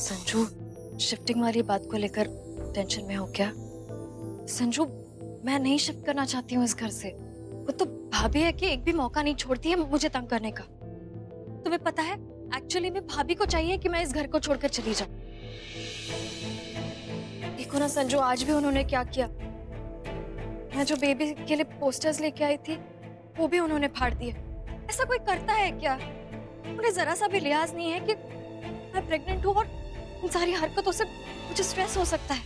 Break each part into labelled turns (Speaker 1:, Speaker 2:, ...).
Speaker 1: Sanju, shifting वाली बात को लेकर टेंशन में हो क्या? संजू, मैं नहीं शिफ्ट करना चाहती हूँ इस घर से। वो तो भाभी है कि एक भी मौका नहीं छोड़ती है मुझे तंग करने का। तुम्हें पता है, एक्चुअली में भाभी को चाहिए कि मैं इस घर को छोड़कर चली जाऊं। देखो ना संजू, आज भी उन्होंने क्या किया। मैं जो बेबी के लिए पोस्टर्स लेके आई थी, वो भी उन्होंने फाड़ दिए। ऐसा कोई करता है क्या? उन्हें जरा सा भी लिहाज नहीं है कि मैं प्रेग्नेंट हूँ और इन सारी हरकतों से मुझे स्ट्रेस हो सकता है।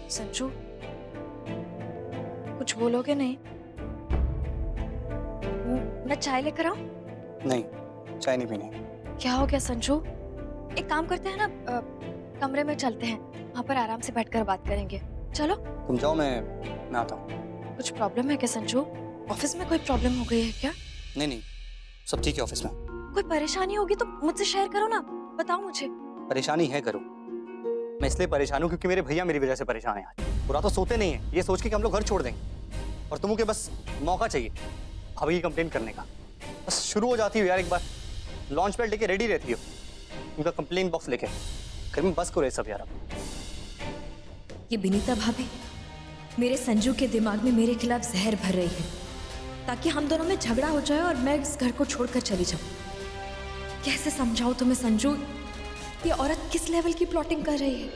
Speaker 1: संजू, कुछ बोलोगे नहीं? मैं चाय लेकर आऊं?
Speaker 2: नहीं, चाय नहीं पीनी।
Speaker 1: क्या हो गया संजू? एक काम करते हैं ना, कमरे में चलते हैं, वहां पर आराम से बैठकर बात करेंगे। चलो।
Speaker 2: तुम जाओ, मैं आता हूँ।
Speaker 1: कुछ प्रॉब्लम है क्या संजू? ऑफिस में कोई प्रॉब्लम हो गई है क्या?
Speaker 2: नहीं नहीं, सब ठीक है ऑफिस में।
Speaker 1: कोई परेशानी होगी तो मुझसे शेयर करो ना, बताओ मुझे।
Speaker 2: परेशानी है करो। मैं इसलिए परेशान हूँ क्योंकि मेरे भैया मेरी वजह से परेशान है आज। पूरा तो सोते नहीं है, ये सोच के कि हम लोग घर छोड़ देंगे और तुमको बस मौका चाहिए भाभी की कंप्लेन करने का। बस शुरू हो जाती हो यार, एक बार लॉन्च पैड लेके रेडी रहती हो, उनका कंप्लेन बॉक्स लेके। घर में बस करो ये सब यार। अब
Speaker 3: ये बिनीता भाभी मेरे संजू के दिमाग में मेरे खिलाफ जहर भर रही है ताकि हम दोनों में झगड़ा हो जाए और मैं इस घर को छोड़कर चली जाऊं। कैसे समझाऊं तुम्हें संजू, ये औरत किस लेवल की प्लॉटिंग कर रही है?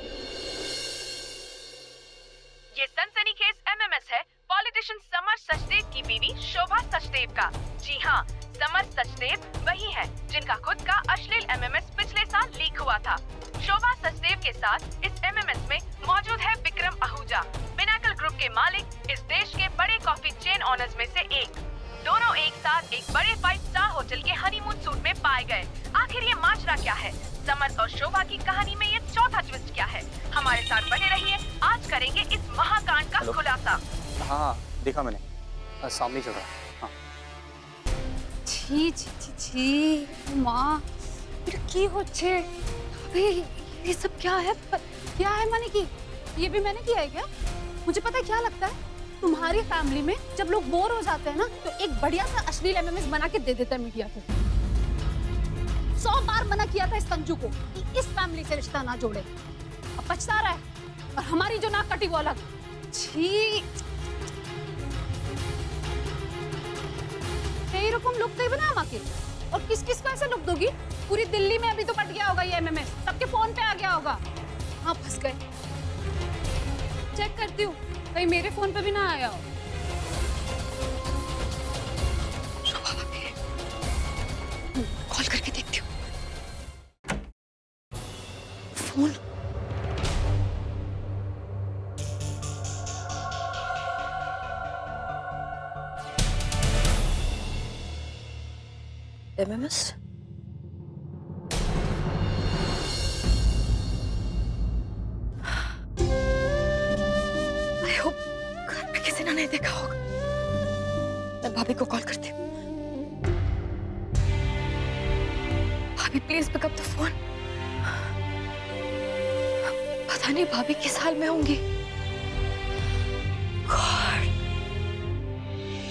Speaker 4: ये सनसनीखेज एमएमएस है पॉलिटिशियन समर सचदेव की बीवी शोभा सचदेव का। जी हाँ, समर सचदेव वही है जिनका खुद का अश्लील एमएमएस पिछले साल लीक हुआ था। शोभा सचदेव के साथ इस एमएमएस में मौजूद है विक्रम आहूजा, पिनाकल ग्रुप के मालिक, इस देश के बड़े कॉफी चेन ऑनर्स में से एक। दोनों एक साथ एक बड़े 5 स्टार होटल के हनीमून सूट में पाए गए। आखिर ये माजरा क्या है? समर और शोभा की कहानी में ये चौथा ट्विस्ट क्या है? हमारे साथ बने रहिए, आज करेंगे इस महाकांड का खुलासा।
Speaker 2: हाँ, देखा मैंने, सामने चल रहा है। हाँ।
Speaker 5: छी छी छी छी माँ, এটা কি হচ্ছে?
Speaker 1: अबे ये सब क्या है?
Speaker 5: क्या है माने की? ये भी मैंने किया है क्या? मुझे पता है क्या लगता है, तुम्हारी फैमिली में जब लोग बोर हो जाते हैं ना तो एक बढ़िया सा अश्लील एमएमएस बना के दे देता है मीडिया को। 100 बार मना किया था इस संजू को कि इस फैमिली से रिश्ता ना जोड़े, अब पछता रहा है। और हमारी जो नाक कटी वो अलग। छी, यही रकम लुक गई बना माँ के। और किस किस को ऐसे लुक दोगी? पूरी दिल्ली में अभी तो बट गया होगा ये एमएमएस, सबके फोन पे आ गया होगा। हाँ, फंस गए। चेक करती हूँ कहीं मेरे फोन पे भी ना आया हो।
Speaker 1: कॉल करके देखती हूँ। फोन। एमएमएस। आई होप घर पे किसी ने नहीं देखा होगा। मैं भाभी को कॉल करती हूँ। भाभी please pick up the phone. पता नहीं भाभी किस हाल में होंगी। गॉड,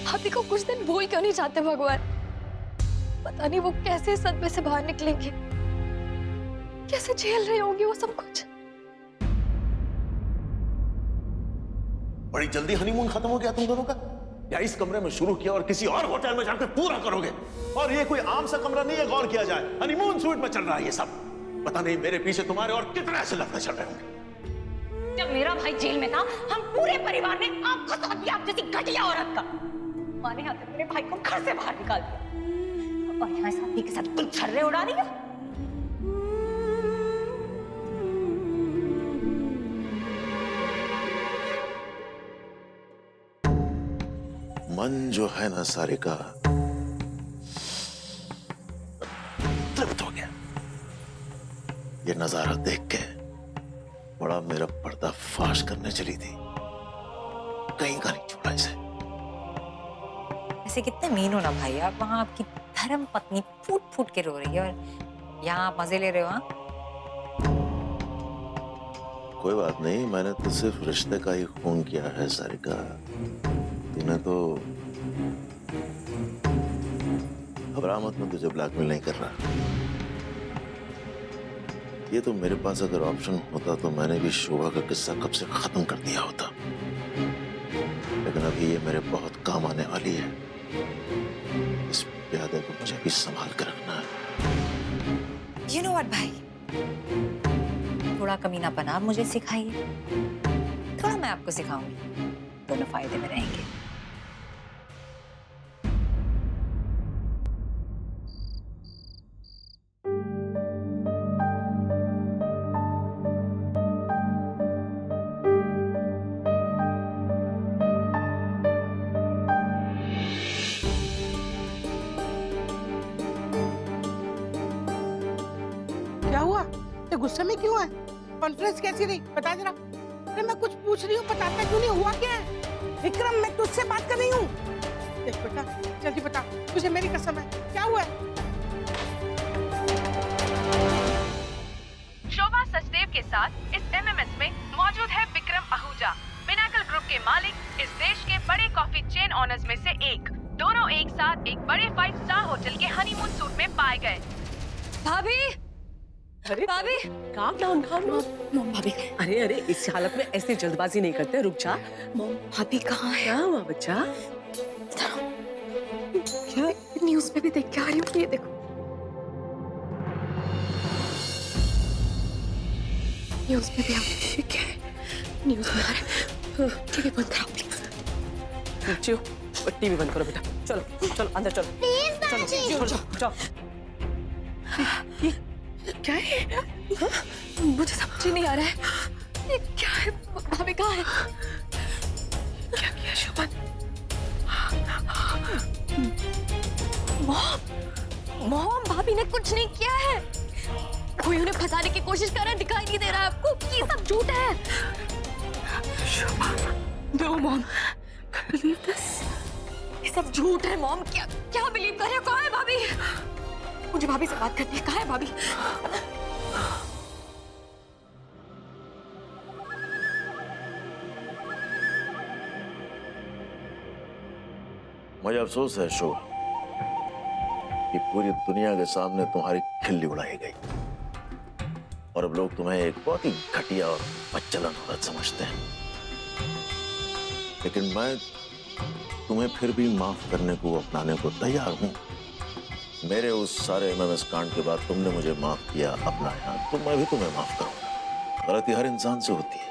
Speaker 1: भाभी को कुछ दिन भूल क्यों नहीं जाते भगवान? पता नहीं वो कैसे सदमे से बाहर निकलेंगे, कैसे झेल रही होंगी वो सब कुछ।
Speaker 6: बड़ी जल्दी हनीमून खत्म हो गया तुम दोनों का? या इस कमरे में शुरू किया और किसी और होटल में जाकर पूरा करोगे? और ये कोई आम सा कमरा नहीं है, गौर किया जाए। हनीमून सूट में चल रहा है ये सब। पता नहीं मेरे पीछे तुम्हारे और कितने ऐसे लफड़े चल रहे होंगे।
Speaker 7: जब मेरा भाई जेल में था, हम पूरे परिवार ने आपको साथ दिया, आप जैसी घटिया औरत का। माँ ने आकर मेरे भाई को घर से बाहर निकाल दिया और यहाँ इस आदमी के साथ तुम छर्रे उड़ा रही हो।
Speaker 6: मन जो है ना सारिका, तृप्त हो गया। ये नजारा देख के बड़ा मेरा पर्दा फाश करने चली थी, कहीं का नहीं छोड़ा इसे।
Speaker 7: ऐसे कितने मीन हो ना भाई आप। वहाँ आपकी धर्म पत्नी फूट फूट के रो रही है और यहाँ आप मजे ले रहे हो। हाँ,
Speaker 6: कोई बात नहीं, मैंने तो सिर्फ रिश्ते का ही खून किया है सारिका। तूने तो घबरा मत, मैं तुझे ब्लैकमेल नहीं कर रहा। ये तो मेरे पास अगर ऑप्शन होता तो मैंने भी शोभा का किस्सा कब से खत्म कर दिया होता, लेकिन अभी ये मेरे बहुत काम आने वाली है। इस प्यादे को मुझे भी संभाल कर रखना है।
Speaker 7: You know what, भाई, थोड़ा कमीनापना आप मुझे सिखाइए, थोड़ा मैं आपको सिखाऊंगी, दोनों फायदे में रहेंगे।
Speaker 8: क्या हुआ? ये गुस्से में क्यों है? कॉन्फ्रेंस कैसी रही? बता जरा। अरे मैं कुछ पूछ रही हूँ, बताता क्यों नहीं? हुआ क्या है? विक्रम, मैं तुझसे बात कर रही हूँ। देख बेटा, जल्दी बता, तुझे मेरी कसम है, क्या हुआ है?
Speaker 4: शोभा सचदेव के साथ इस एमएमएस में मौजूद है विक्रम आहूजा, पिनाकल ग्रुप के मालिक, इस देश के बड़े कॉफी चेन ऑनर्स में से एक। दोनों एक साथ एक बड़े 5 स्टार होटल के हनीमून सूट में पाए गए।
Speaker 3: भाभी,
Speaker 9: अरे
Speaker 3: भाभी,
Speaker 9: काम डाउन
Speaker 3: भाभी,
Speaker 9: अरे अरे, इस हालत में ऐसी जल्दबाजी नहीं करते, रुक जा।
Speaker 3: भाभी कहाँ है?
Speaker 9: क्या हुआ बच्चा?
Speaker 3: न्यूज़ में भी देख के आ रही हूँ, ये देखो। न्यूज़ में भी आ रही है, न्यूज़ में आ रहा है। टीवी बंद कराओ प्लीज।
Speaker 9: बच्चियों, टीवी बंद करो बेटा। चलो चलो अंदर चलो। चलो चलो चलो।
Speaker 3: क्या है? हाँ? मुझे समझ ही नहीं आ रहा है। ये क्या है? भाभी कहाँ है? क्या किया शोभा? मॉम, भाभी ने कुछ नहीं किया है। कोई उन्हें फंसाने की कोशिश कर रहा है, दिखाई नहीं दे रहा है आपको? ये सब झूठ है। शोभा, नो मॉम, बिलीव दिस। ये सब झूठ है मॉम। क्या बिलीव कर रहे हो? कहाँ है भाभी? मुझे भाभी से बात करनी है। कहाँ है भाभी?
Speaker 6: मुझे अफसोस है शो कि पूरी दुनिया के सामने तुम्हारी खिल्ली उड़ाई गई और अब लोग तुम्हें एक बहुत ही घटिया और बच्चलन औरत समझते हैं। लेकिन मैं तुम्हें फिर भी माफ करने को, अपनाने को तैयार हूं। मेरे उस सारे एमएमएस कांड के बाद तुमने मुझे माफ किया, अपनाया, तो मैं भी तुम्हें माफ करूंगा। गलती हर इंसान से होती है।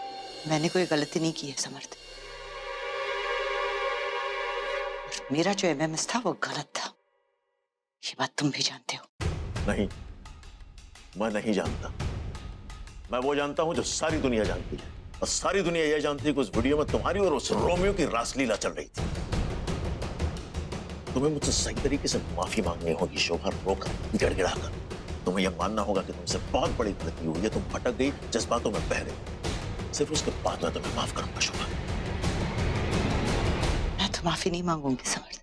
Speaker 10: मैंने कोई गलती नहीं की है समर्थ। मेरा जो एमएमएस था वो गलत था, ये बात तुम भी जानते हो।
Speaker 6: नहीं, मैं नहीं जानता। मैं वो जानता हूं जो सारी दुनिया जानती है, और सारी दुनिया ये जानती है कि उस वीडियो में तुम्हारी और उस रोमियो की रासलीला चल रही थी। तुम्हें मुझसे सही तरीके से माफी मांगनी होगी शोभा, रोकर, गिड़गिड़ाकर। तुम्हें यह मानना होगा कि तुमसे बहुत बड़ी गलती हुई है, तुम भटक गई, जज्बातों में बह गई। सिर्फ उसके बाद मैं तुम्हें माफ करूंगा शोभा।
Speaker 10: मैं तो माफी नहीं मांगूंगी समर्थ,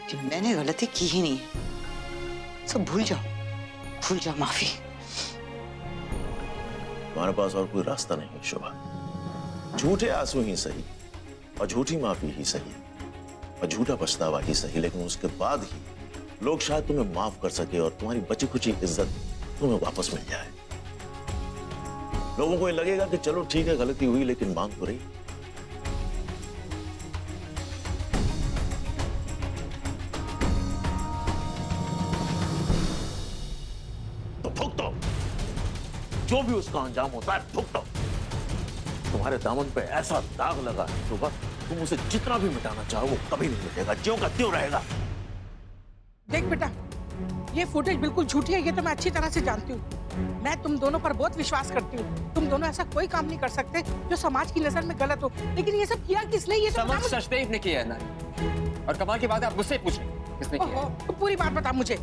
Speaker 10: कि मैंने गलती की ही नहीं है। सब भूल जाओ माफी।
Speaker 6: तुम्हारे पास और कोई रास्ता नहीं है शोभा। झूठे आंसू ही सही, और झूठी माफी ही सही, और झूठा पछतावा ही सही, लेकिन उसके बाद ही लोग शायद तुम्हें माफ कर सके और तुम्हारी बची खुची इज्जत तुम्हें वापस मिल जाए। लोगों को ये लगेगा कि चलो ठीक है, गलती हुई, लेकिन मांग तो रही। तो भुगतो, जो भी उसका अंजाम होता है भुगतो। तुम्हारे दामन पे ऐसा दाग लगा है तो बस तुम उसे जितना भी मिटाना चाहो वो कभी नहीं मिटेगा, ज्यों का त्यों रहेगा।
Speaker 8: देख बेटा, ये फुटेज बिल्कुल झूठी है, ये तो मैं अच्छी तरह से जानती हूँ। मैं तुम दोनों पर बहुत विश्वास करती हूँ। तुम दोनों ऐसा कोई काम नहीं कर सकते जो समाज की नजर में गलत हो, लेकिन ये सब किया किसने? ये सब
Speaker 11: समझ सचदेव ने किया है ना। और कमाल की बात है, आप मुझसे पूछ रहे हैं किसने किया है।
Speaker 8: तो पूरी बात बता मुझे।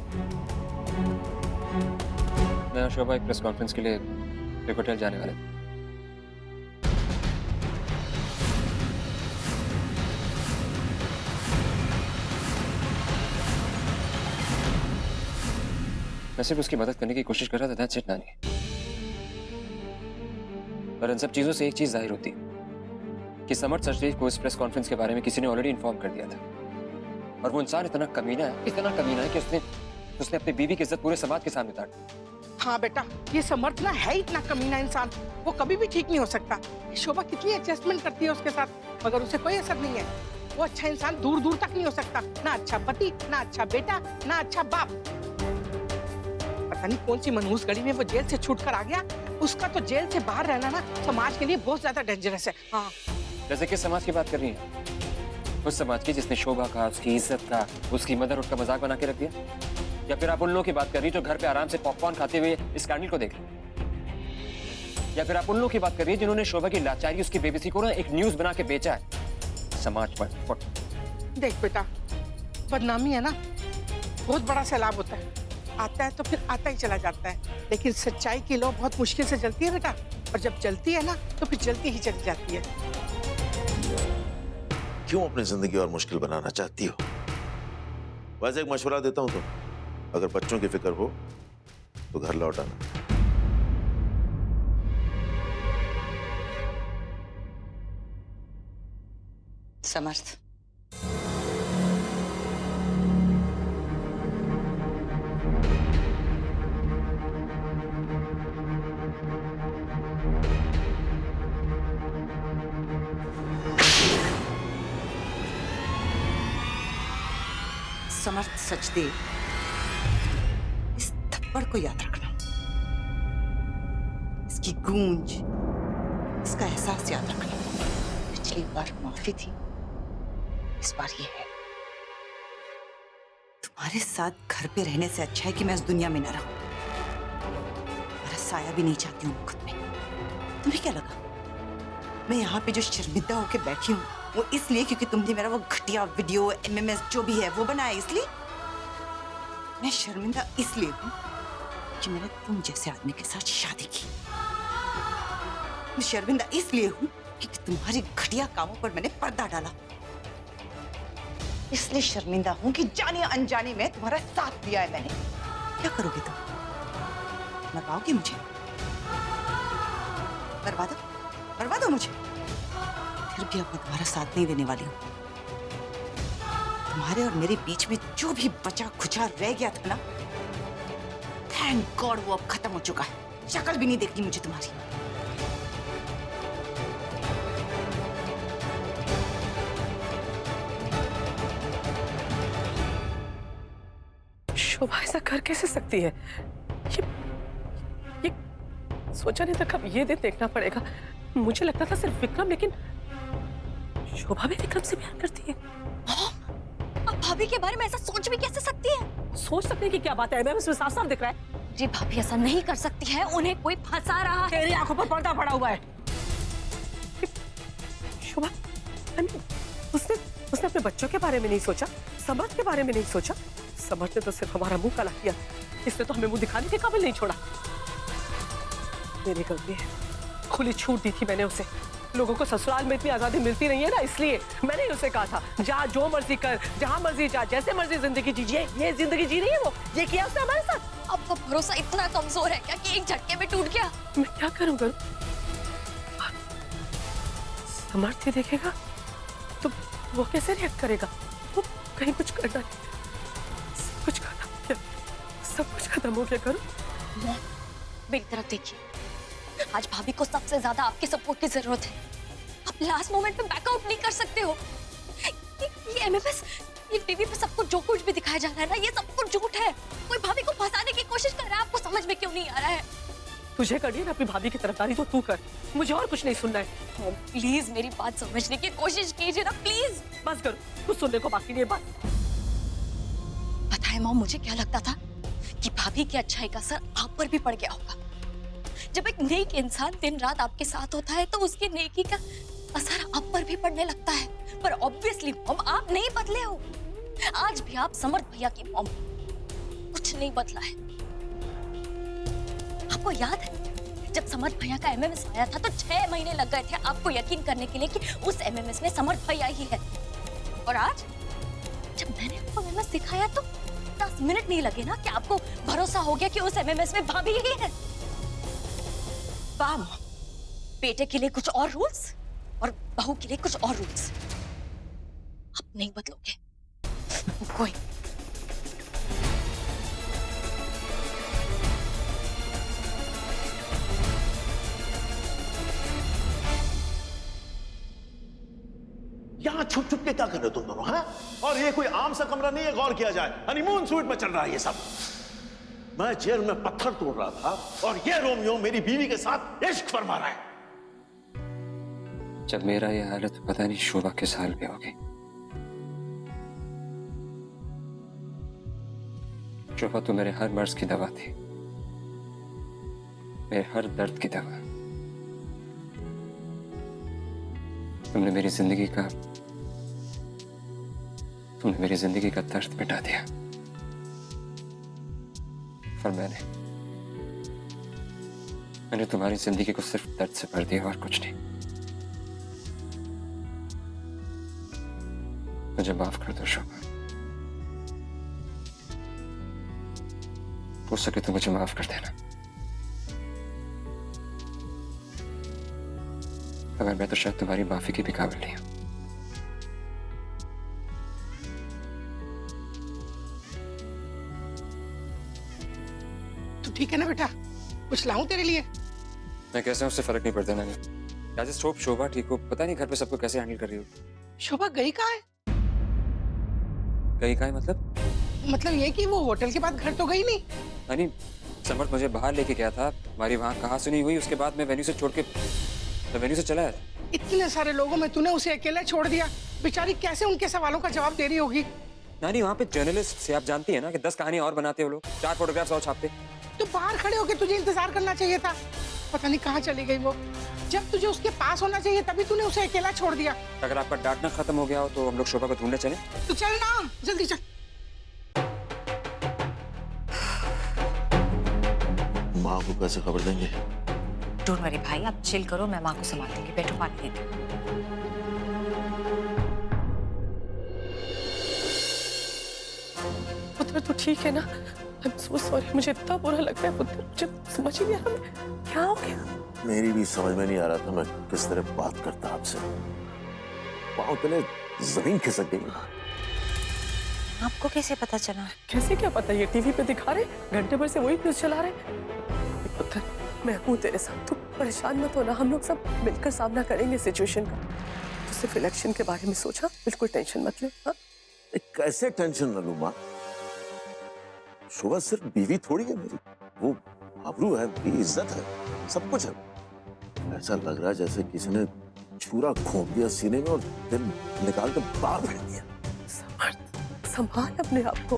Speaker 11: मैं और शोभा एक प्रेस कॉन्फ्रेंस के लिए एक होटल जाने वाले थे। मैं सिर्फ उसकी मदद करने की कोशिश कर रहा था, दैट्स इट नानी। पर इन सब चीजों से एक चीज जाहिर होती है कि समर्थ सचदेव को इस प्रेस कॉन्फ्रेंस के बारे में किसी ने ऑलरेडी इन्फॉर्म कर दिया था, और वो इंसान इतना कमीना है कि उसने अपनी बीवी की इज्जत पूरे समाज के सामने उतार दी।
Speaker 8: हाँ बेटा, ये समर्थ ना है इतना कमीना इंसान, वो कभी भी ठीक नहीं हो सकता। शोभा कितनी एडजस्टमेंट करती है उसके साथ, मगर उसे कोई असर नहीं है। वो अच्छा इंसान दूर दूर तक नहीं हो सकता, ना अच्छा पति, ना अच्छा बेटा, ना अच्छा बाप। पता नहीं कौन सी मनहूस घड़ी में वो जेल से छूट कर आ गया। उसका तो जेल से बाहर रहना ना समाज के लिए बहुत ज्यादा डेंजरस है। हाँ।
Speaker 11: जैसे किस समाज की बात कर रही है? उस समाज की जिसने शोभा का, उसकी इज्जत का, उसकी मदरहुड का मजाक बना के रख दिया? या फिर आप उन लोगों की बात कर रही जो घर पे आराम से पॉपकॉर्न खाते हुए इस स्कैंडल को देख रहे? या फिर आप उन लोगों की बात कर रही है जिन्होंने शोभा की लाचारी, उसकी बेबसी को ना एक न्यूज बना के बेचा है समाज पर?
Speaker 8: देख बेटा, बदनामी है ना, बहुत बड़ा सैलाब होता है, आता है तो फिर आता ही चला जाता है। लेकिन सच्चाई की लौ बहुत मुश्किल से जलती है बेटा, और जब जलती है ना तो फिर जलती ही चली जाती है।
Speaker 6: क्यों अपनी जिंदगी और मुश्किल बनाना चाहती हो? वैसे एक मशवरा देता हूं, तुम अगर बच्चों की फिक्र हो तो घर लौट आना।
Speaker 10: समर्थ, समर्थ सचदेव, इस थप्पड़ को याद रखना, इसकी गूंज, इसका एहसास याद रखना। पिछली बार माफी थी, इस बार ये है। तुम्हारे साथ घर पे रहने से अच्छा है कि मैं इस दुनिया में न रहूं। मेरा साया भी नहीं चाहती हूँ खुद में। तुम्हें क्या लगा मैं यहाँ पे जो शर्मिंदा होके बैठी हूँ वो इसलिए क्योंकि तुमने मेरा वो घटिया वीडियो एमएमएस जो भी है वो बनाया, इसलिए? मैं शर्मिंदा इसलिए हूँ कि मैंने तुम जैसे आदमी के साथ शादी की। मैं शर्मिंदा इसलिए हूँ क्योंकि तुम्हारे घटिया कामों पर मैंने पर्दा डाला। इसलिए शर्मिंदा हूँ कि जाने अनजाने में तुम्हारा साथ दिया है मैंने। क्या करोगे तुम? मरवाओगे मुझे? मरवा दो मुझे। फिर भी अब मैं तुम्हारा साथ नहीं देने वाली हूँ। तुम्हारे और मेरे बीच में जो भी बचा खुचा रह गया था ना, थैंक गॉड वो अब खत्म हो चुका है। शक्ल भी नहीं देखनी मुझे तुम्हारी।
Speaker 9: शोभा ऐसा कर कैसे सकती है? ये सोचा नहीं था कब ये दिन देखना पड़ेगा। मुझे लगता था सिर्फ विक्रम, लेकिन शोभा भी विक्रम से प्यार करती है।
Speaker 1: अब भाभी के बारे में ऐसा सोच भी कैसे सकती है?
Speaker 9: सोच सकते कि क्या बात है, इसमें साफ साफ दिख रहा है।
Speaker 1: जी भाभी ऐसा नहीं कर सकती है, उन्हें कोई फंसा रहा है।
Speaker 9: तेरी आंखों पर पर्दा पड़ा हुआ है। शोभा, उसने अपने बच्चों के बारे में नहीं सोचा, समर्थ के बारे में नहीं सोचा। समर्थ ने तो सिर्फ हमारा मुंह काला किया, इसने तो हमें मुंह दिखाने के काबिल नहीं छोड़ा। मेरी गलती है, खुली छूट दी थी मैंने उसे। लोगों को ससुराल में इतनी आजादी मिलती नहीं है ना, इसलिए मैंने उसे कहा था जा जो मर्जी कर, जहां मर्जी जा, जैसे मर्जी जिंदगी जीजिए। ये जिंदगी जी रही है वो, ये किया उसने हमारे साथ।
Speaker 1: आपका भरोसा इतना कमजोर है क्या कि एक झटके में टूट गया?
Speaker 9: मैं क्या करूंगा? समर्थ ही देखेगा तो वो कैसे रिएक्ट करेगा? वो कहीं कुछ करना नहीं, सब कुछ खत्म हो गया, सब कुछ खत्म हो गया। करो
Speaker 1: मेरी तरफ देखिए, आज भाभी को सबसे ज्यादा आपके सपोर्ट की जरूरत है। आप लास्ट मोमेंट में बैकआउट नहीं कर सकते हो। ये एमएमएस, ये टीवी पे सबको जो कुछ भी दिखाया जा रहा है ना, ये सब कुछ झूठ है। कोई भाभी को फंसाने की कोशिश कर रहा है, आपको समझ में क्यों नहीं आ रहा है?
Speaker 9: तुझे करनी है ना अपनी भाभी की तरफदारी तो तू कर, मुझे और कुछ नहीं सुनना है।
Speaker 1: प्लीज मेरी बात समझने की कोशिश कीजिए ना, प्लीज।
Speaker 9: बस करो, कुछ सुनने को बाकी नहीं है। बस
Speaker 1: पता है मॉम, मुझे क्या लगता था कि भाभी की अच्छाई का असर आप पर भी पड़ गया होगा। जब एक नेक इंसान दिन रात आपके साथ होता है तो उसकी नेकी का असर आप पर भी पड़ने लगता है। पर ऑब्वियसली मॉम, आप नहीं बदले हो। आज भी आप समर्थ भैया की मॉम, कुछ नहीं बदला है। आपको याद है जब समर्थ भैया का एमएमएस आया था तो 6 महीने लग गए थे आपको यकीन करने के लिए कि उस एमएमएस में समर्थ भैया ही है। और आज जब मैंने आपको एमएमएस दिखाया तो 10 मिनट नहीं लगे ना कि आपको भरोसा हो गया कि उस एमएमएस में भाभी ही है। बाम, बेटे के लिए कुछ और रूल्स और बहू के लिए कुछ और रूल्स। आप नहीं बदलोगे। कोई
Speaker 6: यहाँ छुप छुप के क्या कर रहे हो तुम दोनों, हैं? और ये कोई आम सा कमरा नहीं है, गौर किया जाए। हनीमून स्वीट में चल रहा है ये सब। मैं जेल में पत्थर तोड़ रहा था और ये रोमियो मेरी बीवी के साथ इश्क फरमा रहा है।
Speaker 11: जब मेरा ये हालत पता नहीं शोभा किस हाल में होगी। शोभा तो मेरे हर मर्ज की दवा थी, मेरे हर दर्द की दवा। तुमने मेरी जिंदगी का दर्द मिटा दिया। पर मैंने तुम्हारी जिंदगी को सिर्फ दर्द से भर दिया और कुछ नहीं। मुझे माफ कर दो शोभा। हो सके तो मुझे माफ कर देना। अगर मैं तो शायद तुम्हारी माफी की भी काबिल नहीं हूं।
Speaker 8: तो ठीक है ना बेटा, कुछ लाऊं तेरे लिए?
Speaker 11: मैं कैसे उससे फर्क नहीं पड़ता ना। जस्ट होप शोभा ठीक हो। पता नहीं घर पे सबको कैसे हैंडल कर रही हो।
Speaker 8: शोभा गई कहाँ है?
Speaker 11: कहीं का है मतलब
Speaker 8: ये कि वो होटल के बाद घर तो गई नहीं?
Speaker 11: नहीं, समर्थ मुझे बाहर लेके गया था, हमारी वहाँ कहा सुनी हुई, उसके बाद मैं वेन्यू से छोड़ के वेन्यू से चला आया।
Speaker 8: इतने सारे लोगों में तूने उसे अकेला छोड़ दिया। बेचारी कैसे उनके सवालों का जवाब दे रही होगी?
Speaker 11: नानी वहाँ पे जर्नलिस्ट से आप जानती है ना कि 10 कहानियां और बनाते हो लोग, 4 फोटोग्राफ्स और छापते।
Speaker 8: तो बाहर खड़े होके तुझे इंतजार करना चाहिए था। पता नहीं कहाँ चली गई वो। जब तुझे उसके पास होना चाहिए तभी तूने उसे अकेला छोड़ दिया।
Speaker 11: अगर आपका डांटना खत्म हो गया हो तो हम लोग शोभा को ढूंढने चले।
Speaker 8: तो चल ना, जल्दी चल।
Speaker 6: माँ को कैसे खबर देंगे?
Speaker 7: डोंट वरी भाई, आप चिल करो, मैं माँ को संभाल दूंगी। बैठो, पानी दे दो।
Speaker 9: पुत्र तो ठीक है ना? आई एम सो सॉरी, मुझे इतना बुरा लगता है पुत्र, मुझे समझ ही नहीं आ रहा क्या हो गया।
Speaker 6: मेरी भी समझ में नहीं आ रहा था मैं किस तरह बात करता आपसे। पाँव तले जमीन खिसक गई।
Speaker 7: आपको कैसे पता चला?
Speaker 9: कैसे क्या पता, ये टीवी पे दिखा रहे, घंटे भर से वही न्यूज चला रहे। पुत्र मैं हूँ तेरे साथ, तू परेशान मत होना, हम लोग सब मिलकर सामना करेंगे सिचुएशन का। तू सिर्फ इलेक्शन के बारे में सोचा, बिल्कुल टेंशन मत ले। हाँ?
Speaker 6: कैसे टेंशन न लूं माँ? शोभा सिर्फ बीवी थोड़ी है मेरी, वो आबरू है, मेरी इज्जत है, सब कुछ है। ऐसा लग रहा है जैसे किसी ने छुरा घोंप दिया सीने में और दिल निकाल कर बाहर फेंक दिया।
Speaker 9: संभाल अपने आप को।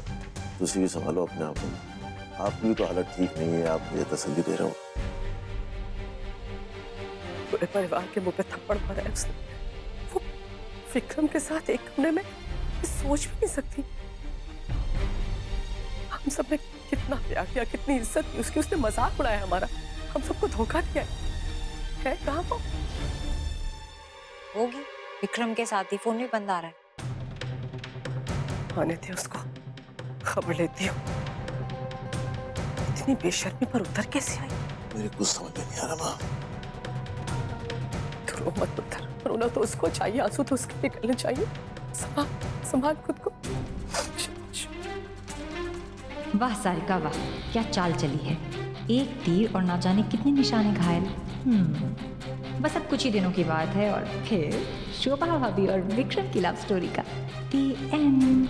Speaker 6: तुसी भी संभालो अपने आप को। आपकी तो हालत ठीक नहीं है, आप मुझे तसल्ली दे रहे हो।
Speaker 9: पूरे परिवार के मुंह पे थप्पड़ मारा है उसने। वो विक्रम के साथ एक कमरे में सोच भी नहीं सकती। हम सब ने कितना प्यार किया, कितनी इज्जत की उसकी, उसने मजाक उड़ाया हमारा, हम सबको धोखा दिया है कहाँ वो?
Speaker 7: होगी विक्रम के साथ ही, फोन भी बंद आ रहा है।
Speaker 9: आने थे उसको, खबर लेती हूँ। इतनी बेशर्मी पर उतर कैसे आई?
Speaker 6: मेरे कुछ समझ में नहीं आ रहा माँ।
Speaker 9: तू रो मत उतर, रोना तो उसको चाहिए, आंसू तो उसके निकलने चाहिए। संभाल खुद को।
Speaker 3: वाह सारिका वाह, क्या चाल चली है। एक तीर और ना जाने कितने निशाने घायल। बस अब कुछ ही दिनों की बात है और फिर शोभा भाभी और विक्रम की लव स्टोरी का दी एंड।